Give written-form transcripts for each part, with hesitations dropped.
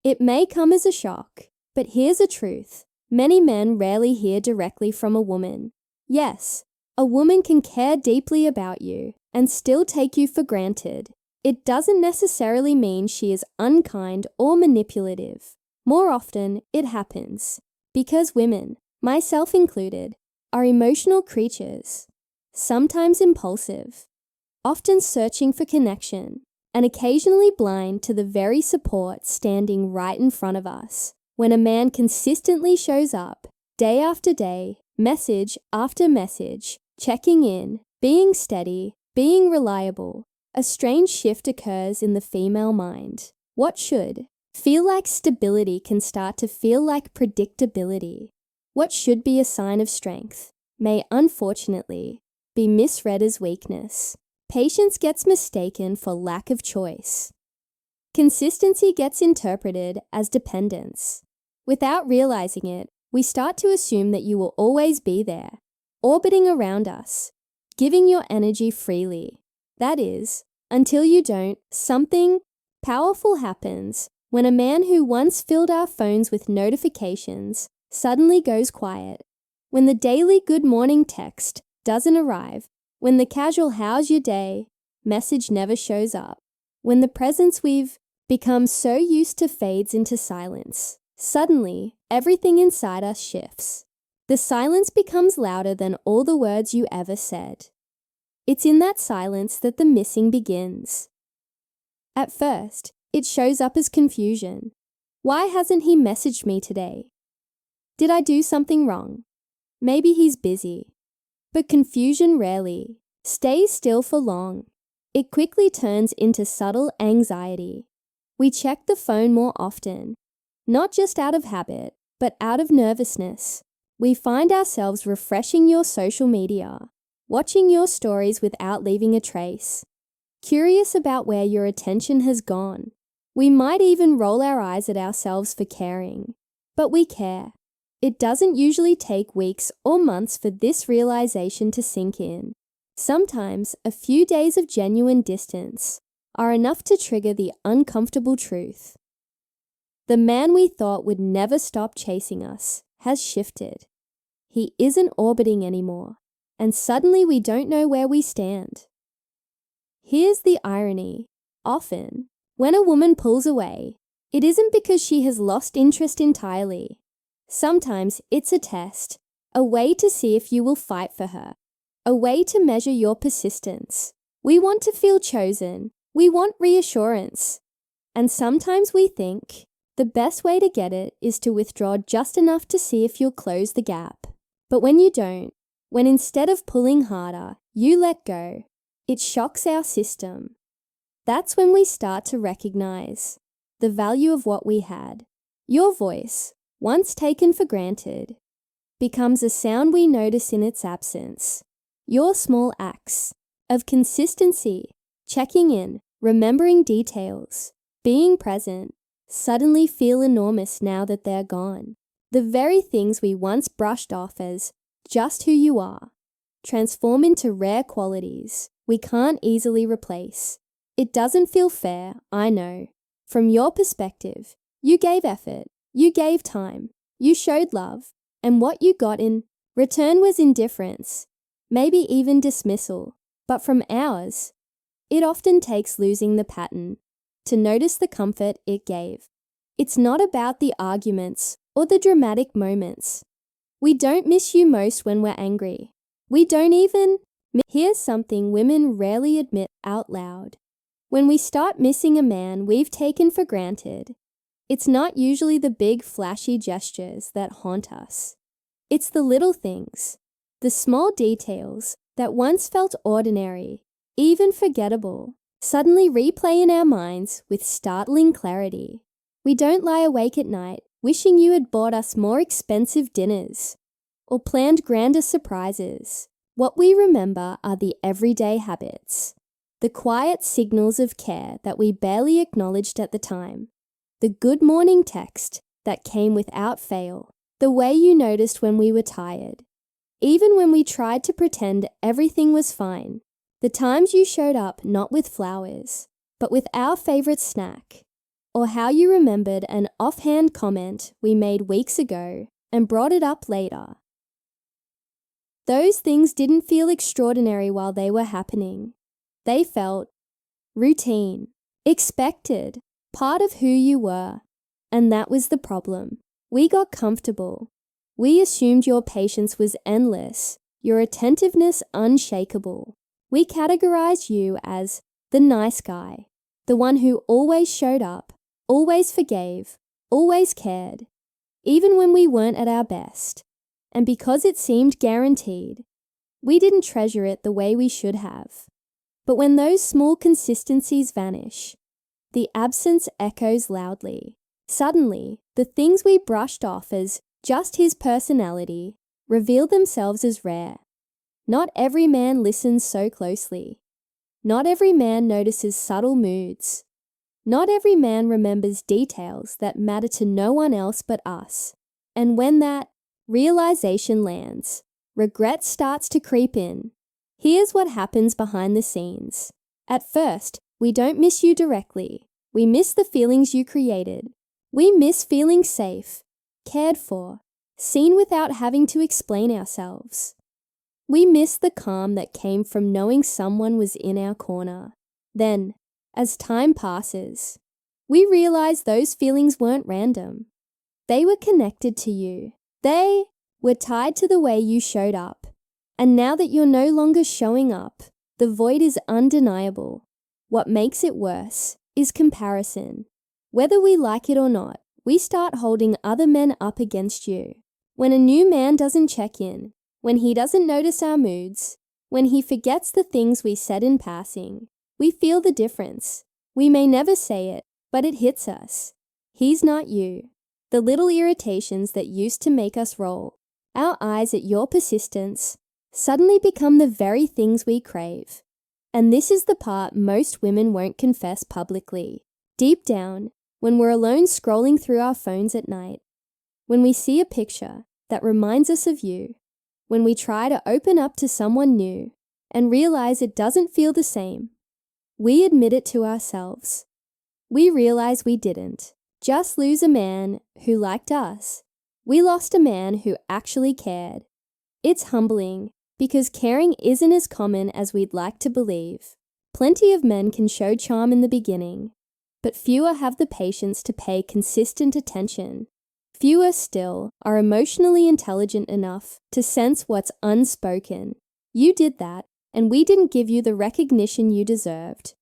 It may come as a shock, but here's a truth. Many men rarely hear directly from a woman. Yes, a woman can care deeply about you and still take you for granted. It doesn't necessarily mean she is unkind or manipulative. More often, it happens because women, myself included, are emotional creatures, sometimes impulsive, often searching for connection, and occasionally blind to the very support standing right in front of us. When a man consistently shows up, day after day, message after message, checking in, being steady, being reliable, a strange shift occurs in the female mind. What should feel like stability can start to feel like predictability. What should be a sign of strength may, unfortunately, be misread as weakness. Patience gets mistaken for lack of choice. Consistency gets interpreted as dependence. Without realizing it, we start to assume that you will always be there, orbiting around us, giving your energy freely. That is, until you don't. Something powerful happens when a man who once filled our phones with notifications suddenly goes quiet. When the daily good morning text doesn't arrive, when the casual how's your day message never shows up, when the presence we've become so used to fades into silence, suddenly everything inside us shifts. The silence becomes louder than all the words you ever said. It's in that silence that the missing begins. At first, it shows up as confusion. Why hasn't he messaged me today? Did I do something wrong? Maybe he's busy. But confusion rarely stays still for long. It quickly turns into subtle anxiety. We check the phone more often, not just out of habit, but out of nervousness. We find ourselves refreshing your social media, watching your stories without leaving a trace, curious about where your attention has gone. We might even roll our eyes at ourselves for caring, but we care. It doesn't usually take weeks or months for this realization to sink in. Sometimes a few days of genuine distance are enough to trigger the uncomfortable truth. The man we thought would never stop chasing us has shifted. He isn't orbiting anymore, and suddenly we don't know where we stand. Here's the irony. Often, when a woman pulls away, it isn't because she has lost interest entirely. Sometimes it's a test, a way to see if you will fight for her, a way to measure your persistence. We want to feel chosen. We want reassurance. And sometimes we think the best way to get it is to withdraw just enough to see if you'll close the gap. But when you don't, when instead of pulling harder, you let go, it shocks our system. That's when we start to recognize the value of what we had. Your voice, once taken for granted, becomes a sound we notice in its absence. Your small acts of consistency, checking in, remembering details, being present, suddenly feel enormous now that they're gone. The very things we once brushed off as just who you are transform into rare qualities we can't easily replace. It doesn't feel fair, I know. From your perspective, you gave effort, you gave time, you showed love, and what you got in return was indifference, maybe even dismissal. But from ours, it often takes losing the pattern to notice the comfort it gave. It's not about the arguments or the dramatic moments. We don't miss you most when we're angry. We don't even. Here's something women rarely admit out loud. When we start missing a man we've taken for granted, it's not usually the big flashy gestures that haunt us. It's the little things, the small details that once felt ordinary, even forgettable, suddenly replay in our minds with startling clarity. We don't lie awake at night wishing you had bought us more expensive dinners or planned grander surprises. What we remember are the everyday habits, the quiet signals of care that we barely acknowledged at the time, the good morning text that came without fail, the way you noticed when we were tired, even when we tried to pretend everything was fine, the times you showed up not with flowers, but with our favorite snack. or how you remembered an offhand comment we made weeks ago and brought it up later. Those things didn't feel extraordinary while they were happening. They felt routine, expected, part of who you were. And that was the problem. We got comfortable. We assumed your patience was endless, your attentiveness unshakable. We categorized you as the nice guy, the one who always showed up, always forgave, always cared, even when we weren't at our best. And because it seemed guaranteed, we didn't treasure it the way we should have. But when those small consistencies vanish, the absence echoes loudly. Suddenly, the things we brushed off as just his personality reveal themselves as rare. Not every man listens so closely. Not every man notices subtle moods. Not every man remembers details that matter to no one else but us. And when that realization lands, regret starts to creep in. Here's what happens behind the scenes. At first, we don't miss you directly. We miss the feelings you created. We miss feeling safe, cared for, seen without having to explain ourselves. We miss the calm that came from knowing someone was in our corner. Then, as time passes, we realize those feelings weren't random. They were connected to you. They were tied to the way you showed up. And now that you're no longer showing up, the void is undeniable. What makes it worse is comparison. Whether we like it or not, we start holding other men up against you. When a new man doesn't check in, when he doesn't notice our moods, when he forgets the things we said in passing, we feel the difference. We may never say it, but it hits us. He's not you. The little irritations that used to make us roll our eyes at your persistence suddenly become the very things we crave. And this is the part most women won't confess publicly. Deep down, when we're alone scrolling through our phones at night, when we see a picture that reminds us of you, when we try to open up to someone new and realize it doesn't feel the same, we admit it to ourselves. We realize we didn't just lose a man who liked us. We lost a man who actually cared. It's humbling because caring isn't as common as we'd like to believe. Plenty of men can show charm in the beginning, but fewer have the patience to pay consistent attention. Fewer still are emotionally intelligent enough to sense what's unspoken. You did that, and we didn't give you the recognition you deserved.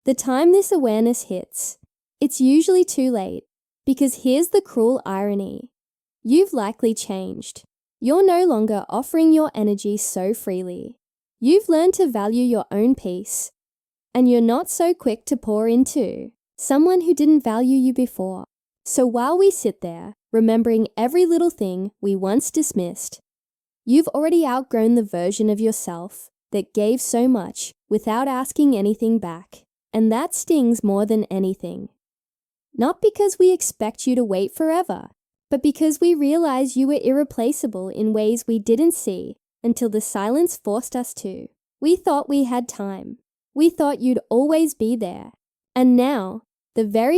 The time this awareness hits, it's usually too late, because here's the cruel irony. You've likely changed. You're no longer offering your energy so freely. You've learned to value your own peace, and you're not so quick to pour into someone who didn't value you before. So while we sit there, remembering every little thing we once dismissed, you've already outgrown the version of yourself that gave so much without asking anything back. And that stings more than anything. Not because we expect you to wait forever, but because we realize you were irreplaceable in ways we didn't see until the silence forced us to. We thought we had time. We thought you'd always be there. And now,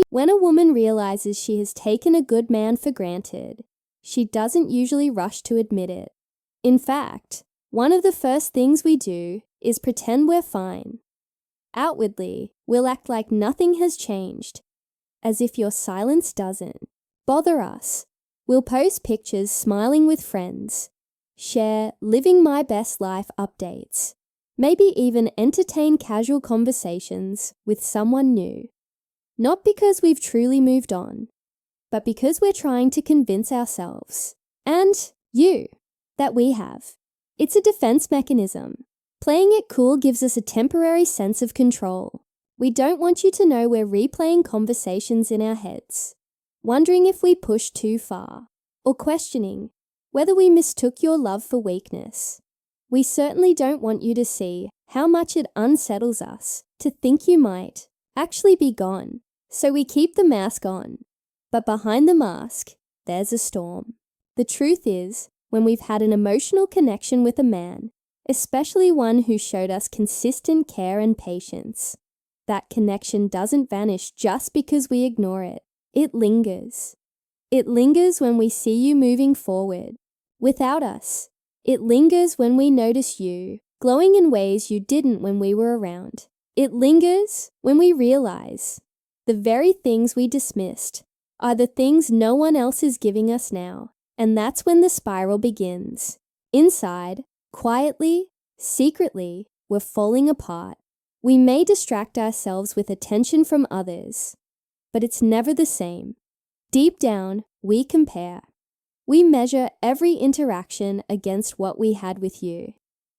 when a woman realizes she has taken a good man for granted, she doesn't usually rush to admit it. In fact, one of the first things we do is pretend we're fine. Outwardly, we'll act like nothing has changed, as if your silence doesn't bother us. We'll post pictures smiling with friends, share living my best life updates, maybe even entertain casual conversations with someone new. Not because we've truly moved on, but because we're trying to convince ourselves, and you, that we have. It's a defense mechanism. Playing it cool gives us a temporary sense of control. We don't want you to know we're replaying conversations in our heads, wondering if we pushed too far, or questioning whether we mistook your love for weakness. We certainly don't want you to see how much it unsettles us to think you might actually be gone. So we keep the mask on. But behind the mask, there's a storm. The truth is, when we've had an emotional connection with a man, especially one who showed us consistent care and patience, that connection doesn't vanish just because we ignore it. It lingers. It lingers when we see you moving forward without us. It lingers when we notice you glowing in ways you didn't when we were around. It lingers when we realize the very things we dismissed are the things no one else is giving us now. And that's when the spiral begins. Inside, quietly, secretly, we're falling apart. We may distract ourselves with attention from others, but it's never the same. Deep down, we compare. We measure every interaction against what we had with you,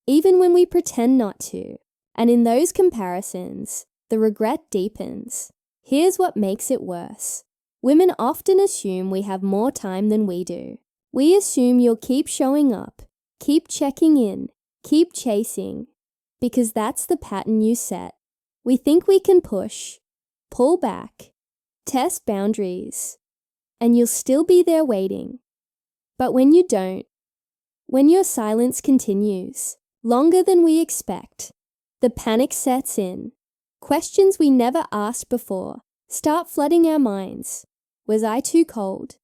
even when we pretend not to. And in those comparisons, the regret deepens. Here's what makes it worse. Women often assume we have more time than we do. We assume you'll keep showing up, keep checking in, keep chasing, because that's the pattern you set. We think we can push, pull back, test boundaries, and you'll still be there waiting. But when you don't, when your silence continues longer than we expect, the panic sets in. Questions we never asked before start flooding our minds. Was I too cold?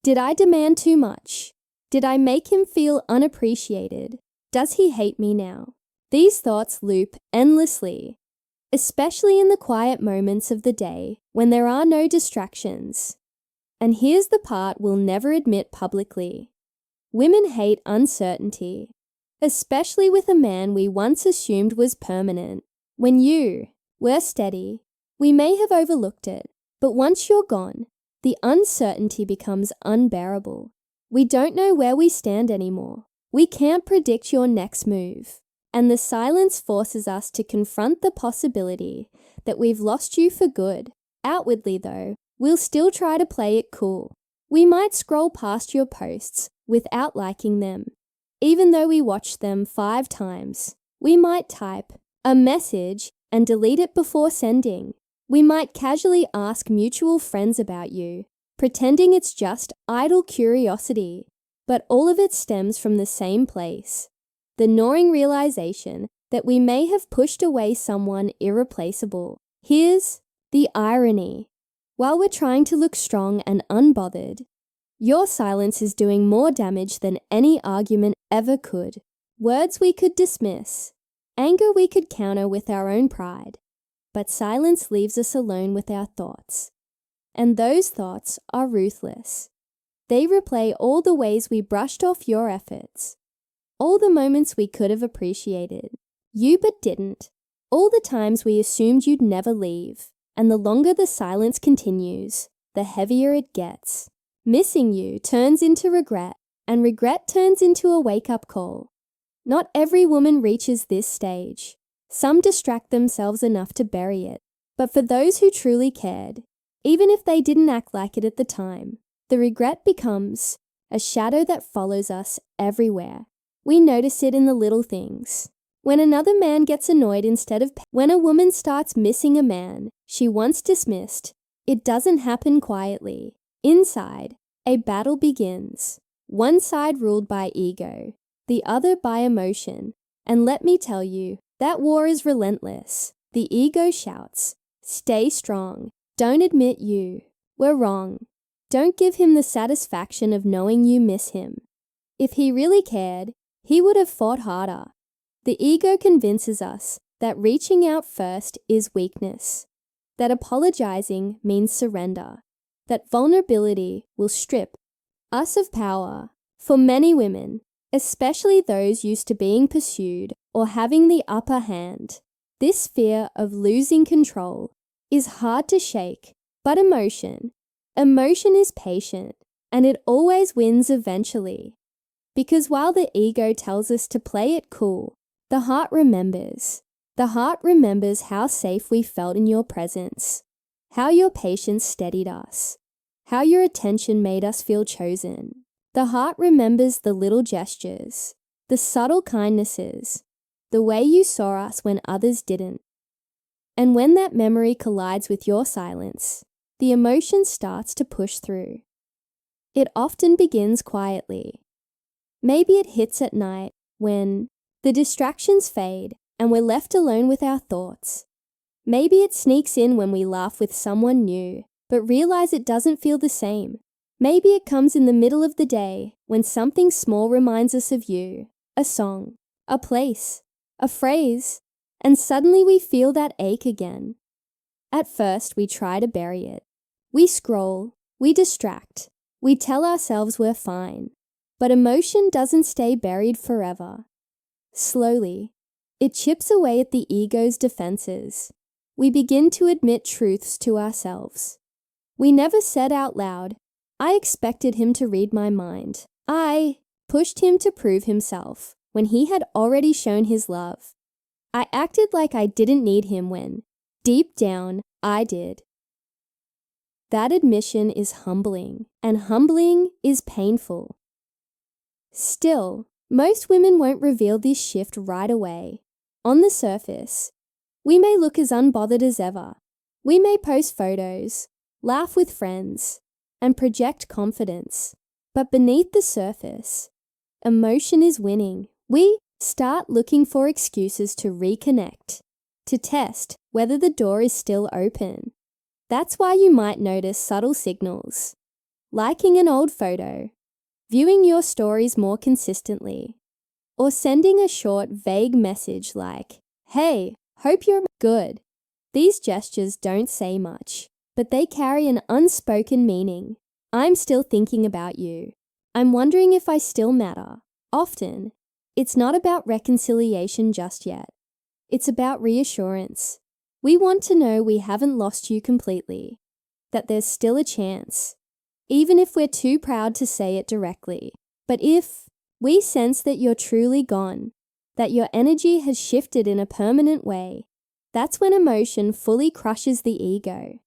Did I demand too much? Did I make him feel unappreciated? Does he hate me now? These thoughts loop endlessly, especially in the quiet moments of the day when there are no distractions. And here's the part we'll never admit publicly. Women hate uncertainty, especially with a man we once assumed was permanent. When you were steady, we may have overlooked it, but once you're gone, the uncertainty becomes unbearable. We don't know where we stand anymore. We can't predict your next move. And the silence forces us to confront the possibility that we've lost you for good. Outwardly, though, we'll still try to play it cool. We might scroll past your posts without liking them, even though we watched them 5 times. We might type a message and delete it before sending. We might casually ask mutual friends about you, pretending it's just idle curiosity. But all of it stems from the same place, the gnawing realization that we may have pushed away someone irreplaceable. Here's the irony. While we're trying to look strong and unbothered, your silence is doing more damage than any argument ever could. Words we could dismiss, anger we could counter with our own pride, but silence leaves us alone with our thoughts. And those thoughts are ruthless. They replay all the ways we brushed off your efforts, all the moments we could have appreciated, you but didn't, all the times we assumed you'd never leave. And the longer the silence continues, the heavier it gets. Missing you turns into regret, and regret turns into a wake-up call. Not every woman reaches this stage. Some distract themselves enough to bury it. But for those who truly cared, even if they didn't act like it at the time, the regret becomes a shadow that follows us everywhere. We notice it in the little things. When another man gets annoyed when a woman starts missing a man she once dismissed, it doesn't happen quietly. Inside, a battle begins. One side ruled by ego, the other by emotion. And let me tell you, that war is relentless. The ego shouts, "Stay strong. Don't admit you were wrong. Don't give him the satisfaction of knowing you miss him." If he really cared, he would have fought harder. The ego convinces us that reaching out first is weakness, that apologizing means surrender, that vulnerability will strip us of power. For many women, especially those used to being pursued or having the upper hand, this fear of losing control is hard to shake. But emotion is patient, and it always wins eventually. Because while the ego tells us to play it cool, the heart remembers. The heart remembers how safe we felt in your presence, how your patience steadied us, how your attention made us feel chosen. The heart remembers the little gestures, the subtle kindnesses, the way you saw us when others didn't. And when that memory collides with your silence, the emotion starts to push through. It often begins quietly. Maybe it hits at night when the distractions fade and we're left alone with our thoughts. Maybe it sneaks in when we laugh with someone new, but realize it doesn't feel the same. Maybe it comes in the middle of the day when something small reminds us of you, a song, a place, a phrase, and suddenly we feel that ache again. At first, we try to bury it. We scroll, we distract, we tell ourselves we're fine. But emotion doesn't stay buried forever. Slowly, it chips away at the ego's defenses. We begin to admit truths to ourselves. We never said out loud, "I expected him to read my mind. I pushed him to prove himself when he had already shown his love. I acted like I didn't need him when, deep down, I did." That admission is humbling, and humbling is painful. Still, most women won't reveal this shift right away. On the surface, we may look as unbothered as ever. We may post photos, laugh with friends, and project confidence. But beneath the surface, emotion is winning. We start looking for excuses to reconnect, to test whether the door is still open. That's why you might notice subtle signals. Liking an old photo, viewing your stories more consistently, or sending a short, vague message like, "Hey, hope you're good." These gestures don't say much, but they carry an unspoken meaning. I'm still thinking about you. I'm wondering if I still matter. Often, it's not about reconciliation just yet. It's about reassurance. We want to know we haven't lost you completely, that there's still a chance, even if we're too proud to say it directly. But if we sense that you're truly gone, that your energy has shifted in a permanent way, that's when emotion fully crushes the ego.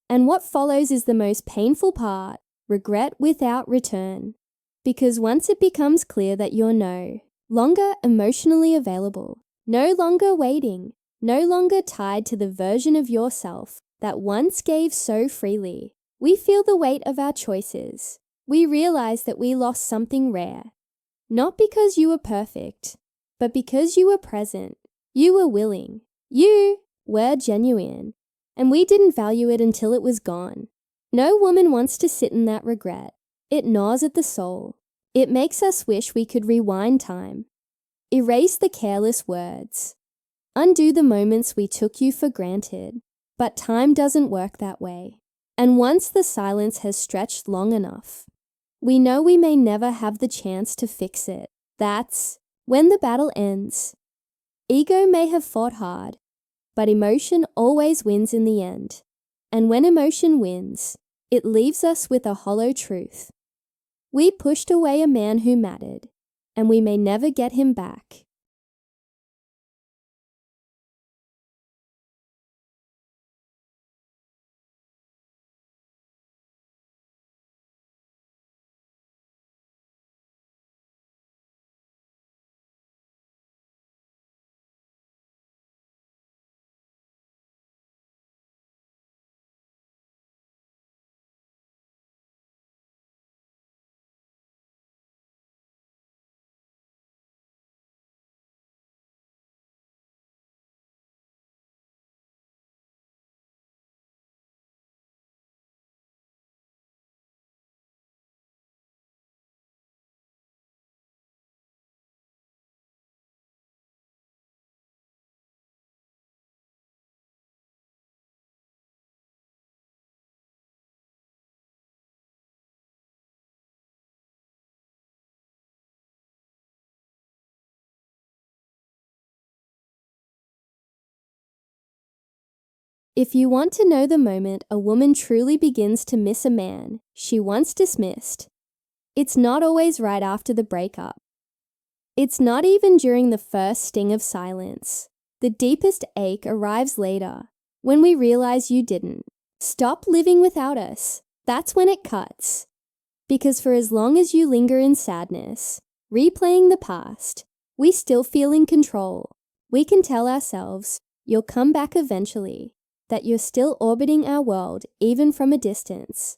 And what follows is the most painful part, regret without return. Because once it becomes clear that you're no longer emotionally available, no longer waiting, no longer tied to the version of yourself that once gave so freely, we feel the weight of our choices. We realize that we lost something rare. Not because you were perfect, but because you were present. You were willing. You were genuine. And we didn't value it until it was gone. No woman wants to sit in that regret. It gnaws at the soul. It makes us wish we could rewind time. Erase the careless words. Undo the moments we took you for granted. But time doesn't work that way. And once the silence has stretched long enough, we know we may never have the chance to fix it. That's when the battle ends. Ego may have fought hard, but emotion always wins in the end. And when emotion wins, it leaves us with a hollow truth. We pushed away a man who mattered, and we may never get him back. If you want to know the moment a woman truly begins to miss a man she once dismissed, it's not always right after the breakup. It's not even during the first sting of silence. The deepest ache arrives later, when we realize you didn't stop living without us. That's when it cuts. Because for as long as you linger in sadness, replaying the past, we still feel in control. We can tell ourselves, you'll come back eventually, that you're still orbiting our world even from a distance.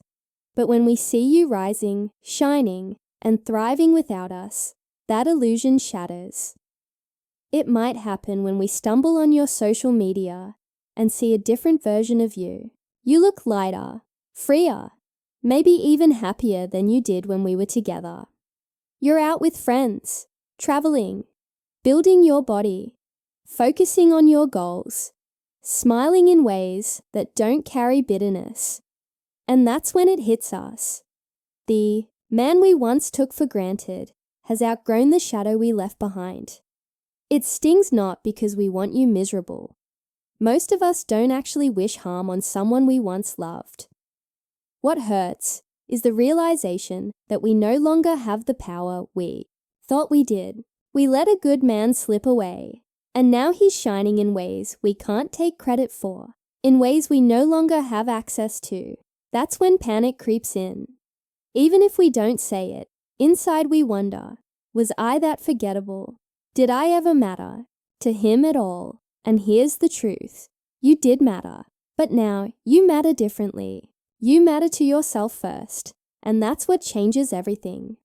But when we see you rising, shining, and thriving without us, that illusion shatters. It might happen when we stumble on your social media, and see a different version of you. You look lighter, freer, maybe even happier than you did when we were together. You're out with friends, traveling, building your body, focusing on your goals, smiling in ways that don't carry bitterness. And that's when it hits us. The man we once took for granted has outgrown the shadow we left behind. It stings not because we want you miserable. Most of us don't actually wish harm on someone we once loved. What hurts is the realization that we no longer have the power we thought we did. We let a good man slip away, and now he's shining in ways we can't take credit for, in ways we no longer have access to. That's when panic creeps in. Even if we don't say it, inside we wonder, was I that forgettable? Did I ever matter to him at all? And here's the truth. You did matter, but now you matter differently. You matter to yourself first, and that's what changes everything.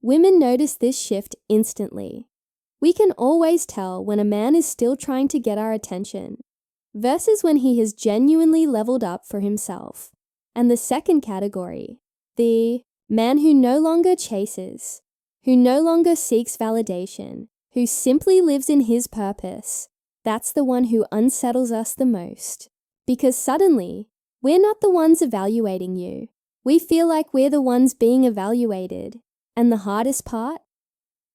Women notice this shift instantly. We can always tell when a man is still trying to get our attention, versus when he has genuinely leveled up for himself. And the second category, the man who no longer chases, who no longer seeks validation, who simply lives in his purpose, that's the one who unsettles us the most. Because suddenly, we're not the ones evaluating you. We feel like we're the ones being evaluated. And the hardest part?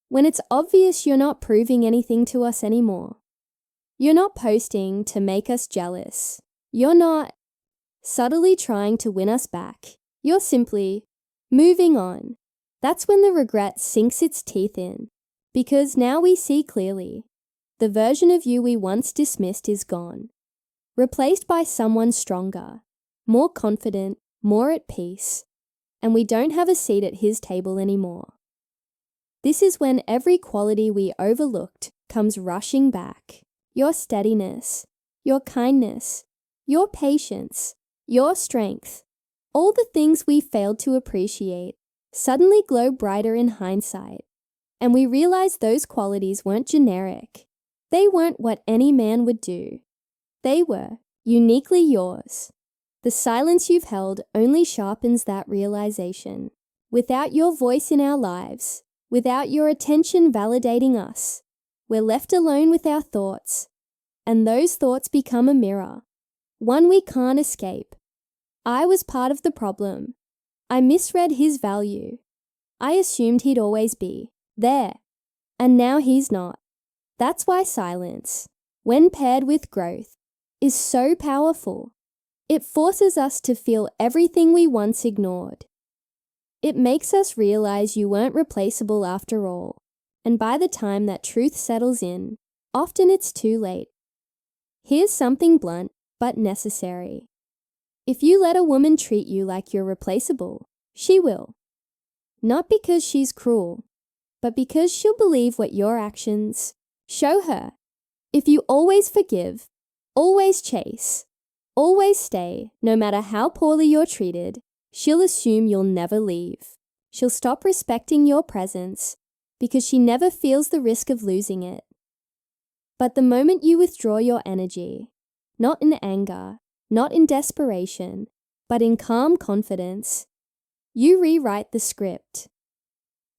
When it's obvious you're not proving anything to us anymore. You're not posting to make us jealous. You're not subtly trying to win us back. You're simply moving on. That's when the regret sinks its teeth in. Because now we see clearly. The version of you we once dismissed is gone. Replaced by someone stronger, more confident, more at peace. And we don't have a seat at his table anymore. This is when every quality we overlooked comes rushing back. Your steadiness, your kindness, your patience, your strength, all the things we failed to appreciate suddenly glow brighter in hindsight. And we realize those qualities weren't generic. They weren't what any man would do. They were uniquely yours. The silence you've held only sharpens that realization. Without your voice in our lives, without your attention validating us, we're left alone with our thoughts, and those thoughts become a mirror, one we can't escape. I was part of the problem. I misread his value. I assumed he'd always be there, and now he's not. That's why silence, when paired with growth, is so powerful. It forces us to feel everything we once ignored. It makes us realize you weren't replaceable after all, and by the time that truth settles in, often it's too late. Here's something blunt, but necessary. If you let a woman treat you like you're replaceable, she will. Not because she's cruel, but because she'll believe what your actions show her. If you always forgive, always chase, always stay, no matter how poorly you're treated, she'll assume you'll never leave. She'll stop respecting your presence because she never feels the risk of losing it. But the moment you withdraw your energy, not in anger, not in desperation, but in calm confidence, you rewrite the script.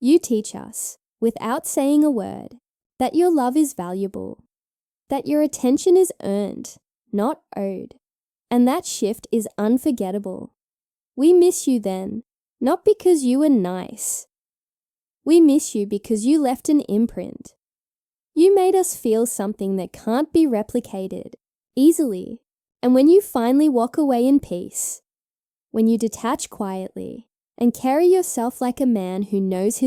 You teach us, without saying a word, that your love is valuable, that your attention is earned, not owed, and that shift is unforgettable. We miss you then, not because you were nice. We miss you because you left an imprint. You made us feel something that can't be replicated easily. And when you finally walk away in peace, when you detach quietly and carry yourself like a man who knows his